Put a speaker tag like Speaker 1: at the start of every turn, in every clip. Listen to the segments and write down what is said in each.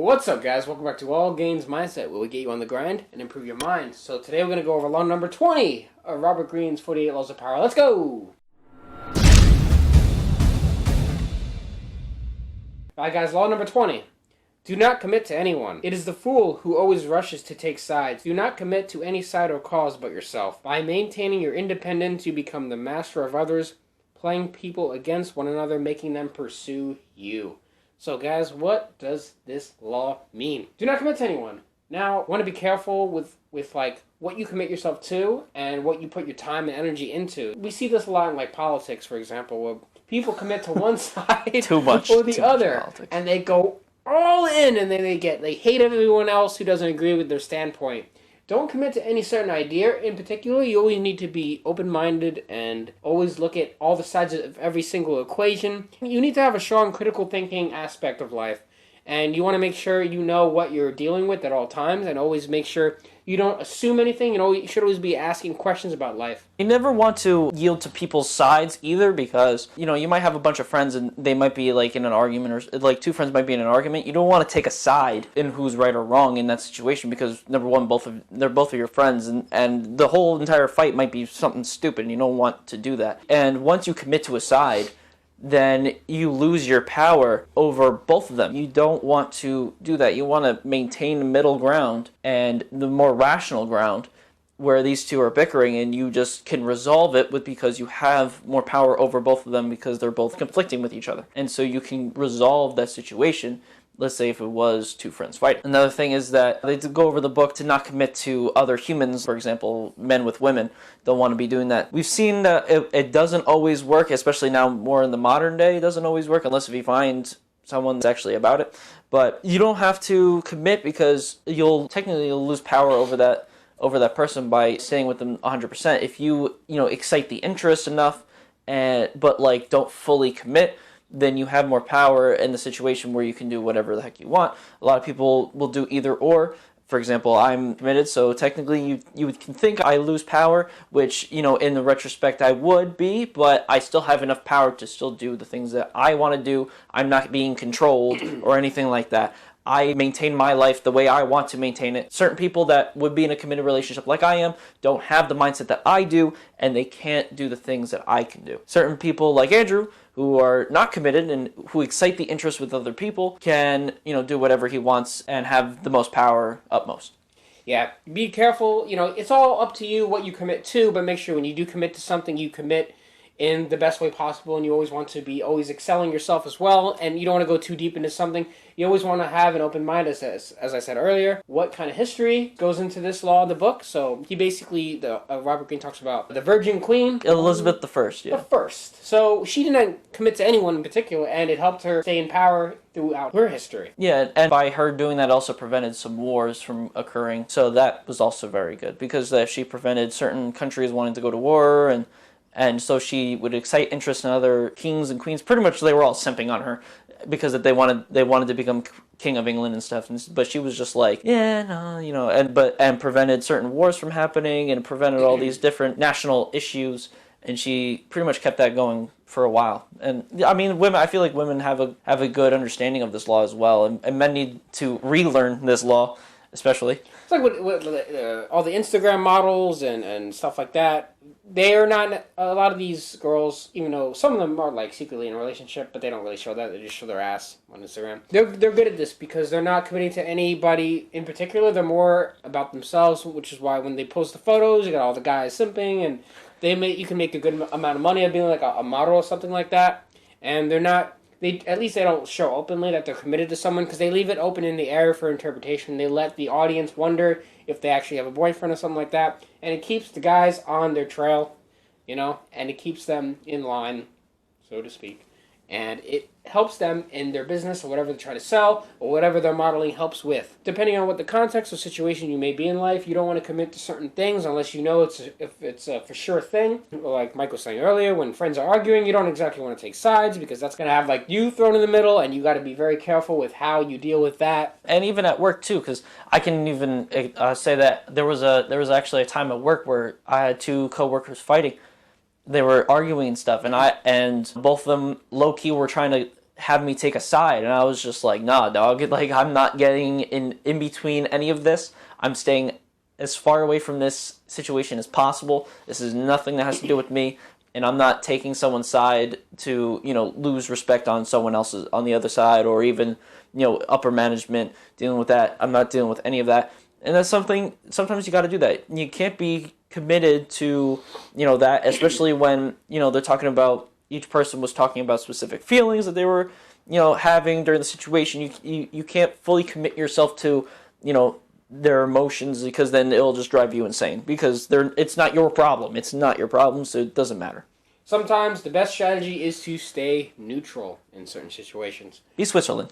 Speaker 1: What's up, guys? Welcome back to All Gains Mindset, where we get you on the grind and improve your mind. So today we're going to go over law number 20 of Robert Greene's 48 Laws of Power. Let's go! Alright guys, law number 20. Do not commit to anyone. It is the fool who always rushes to take sides. Do not commit to any side or cause but yourself. By maintaining your independence, you become the master of others, playing people against one another, making them pursue you. So guys, what does this law mean? Do not commit to anyone. Now, want to be careful with like what you commit yourself to and what you put your time and energy into. We see this a lot in like politics, for example, where people commit to one side or the other, and they go all in, and then they hate everyone else who doesn't agree with their standpoint. Don't commit to any certain idea in particular. You always need to be open-minded and always look at all the sides of every single equation. You need to have a strong critical thinking aspect of life. And you want to make sure you know what you're dealing with at all times, and always make sure you don't assume anything. You should always be asking questions about life.
Speaker 2: You never want to yield to people's sides either, because, you might have a bunch of friends and they might be like in an argument, or like two friends might be in an argument. You don't want to take a side in who's right or wrong in that situation, because number one, they're both of your friends, and the whole entire fight might be something stupid, and you don't want to do that. And once you commit to a side, then you lose your power over both of them. You don't want to do that. You want to maintain the middle ground and the more rational ground where these two are bickering, and you just can resolve it because you have more power over both of them because they're both conflicting with each other. And so you can resolve that situation. Let's say if it was two friends fighting. Another thing is that they go over the book to not commit to other humans. For example, men with women don't want to be doing that. We've seen that it doesn't always work, especially now more in the modern day. It doesn't always work unless if you find someone that's actually about it. But you don't have to commit, because you'll lose power over that person by staying with them 100%. If you excite the interest enough, but don't fully commit, then you have more power in the situation where you can do whatever the heck you want. A lot of people will do either or. For example, I'm committed, so technically you can think I lose power, which, in the retrospect I would be, but I still have enough power to still do the things that I want to do. I'm not being controlled or anything like that. I maintain my life the way I want to maintain it. Certain people that would be in a committed relationship like I am don't have the mindset that I do, and they can't do the things that I can do. Certain people like Andrew, who are not committed and who excite the interest with other people, can, do whatever he wants and have the most power upmost.
Speaker 1: Yeah, be careful. It's all up to you what you commit to, but make sure when you do commit to something, you commit in the best way possible, and you always want to be always excelling yourself as well, and you don't want to go too deep into something. You always want to have an open mind, as I said earlier. What kind of history goes into this law in the book? So he basically, Robert Greene talks about the Virgin Queen.
Speaker 2: Elizabeth I, yeah.
Speaker 1: The first. So she didn't commit to anyone in particular, and it helped her stay in power throughout her history.
Speaker 2: Yeah, and by her doing that also prevented some wars from occurring, so that was also very good, because she prevented certain countries wanting to go to war, and so she would excite interest in other kings and queens. Pretty much they were all simping on her because they wanted to become king of England and stuff. But she was just like, yeah, no, and prevented certain wars from happening, and prevented all these different national issues. And she pretty much kept that going for a while. And I mean, I feel like women have a good understanding of this law as well, and men need to relearn this law, especially.
Speaker 1: It's like with all the Instagram models and stuff like that. They are not, a lot of these girls, even though some of them are like secretly in a relationship, but they don't really show that. They just show their ass on Instagram. They're good at this because they're not committing to anybody in particular. They're more about themselves, which is why when they post the photos, you got all the guys simping, and you can make a good amount of money of being like a model or something like that. And they're not, at least they don't show openly that they're committed to someone, because they leave it open in the air for interpretation. They let the audience wonder if they actually have a boyfriend or something like that, and it keeps the guys on their trail, and it keeps them in line, so to speak. And it helps them in their business or whatever they try to sell or whatever their modeling helps with. Depending on what the context or situation you may be in life, you don't want to commit to certain things unless you know if it's a for sure thing. Like Mike was saying earlier, when friends are arguing, you don't exactly want to take sides, because that's going to have like you thrown in the middle, and you got to be very careful with how you deal with that.
Speaker 2: And even at work too, because I can even say that there was actually a time at work where I had two coworkers fighting. They were arguing and stuff, and both of them low key were trying to have me take a side, and I was just like, nah, dog, like, I'm not getting in between any of this. I'm staying as far away from this situation as possible. This is nothing that has to do with me, and I'm not taking someone's side to, you know, lose respect on someone else's on the other side, or even, you know, upper management dealing with that. I'm not dealing with any of that. And that's something, sometimes you got to do that. You can't be committed to, you know, that, especially when, you know, they're talking about, each person was talking about specific feelings that they were, you know, having during the situation. You can't fully commit yourself to, you know, their emotions, because then it'll just drive you insane, because it's not your problem. It's not your problem, so it doesn't matter.
Speaker 1: Sometimes the best strategy is to stay neutral in certain situations.
Speaker 2: Be Switzerland.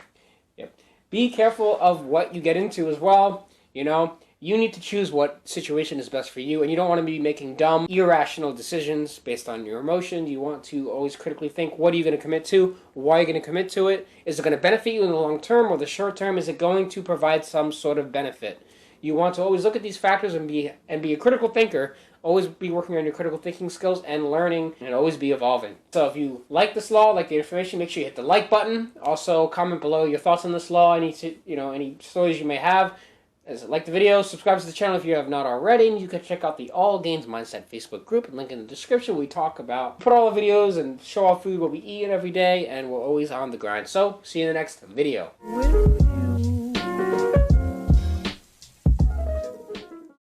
Speaker 1: Yep. Be careful of what you get into as well. You know, you need to choose what situation is best for you, and you don't want to be making dumb, irrational decisions based on your emotions. You want to always critically think, what are you going to commit to? Why are you going to commit to it? Is it going to benefit you in the long term or the short term? Is it going to provide some sort of benefit? You want to always look at these factors and be a critical thinker. Always be working on your critical thinking skills and learning, and always be evolving. So if you like this law, like the information, make sure you hit the like button. Also, comment below your thoughts on this law, any stories you may have. Like the video, subscribe to the channel if you have not already, and you can check out the All Gains Mindset Facebook group, and link in the description. We talk about, put all the videos and show off food, what we eat every day, and we're always on the grind. So, see you in the next video.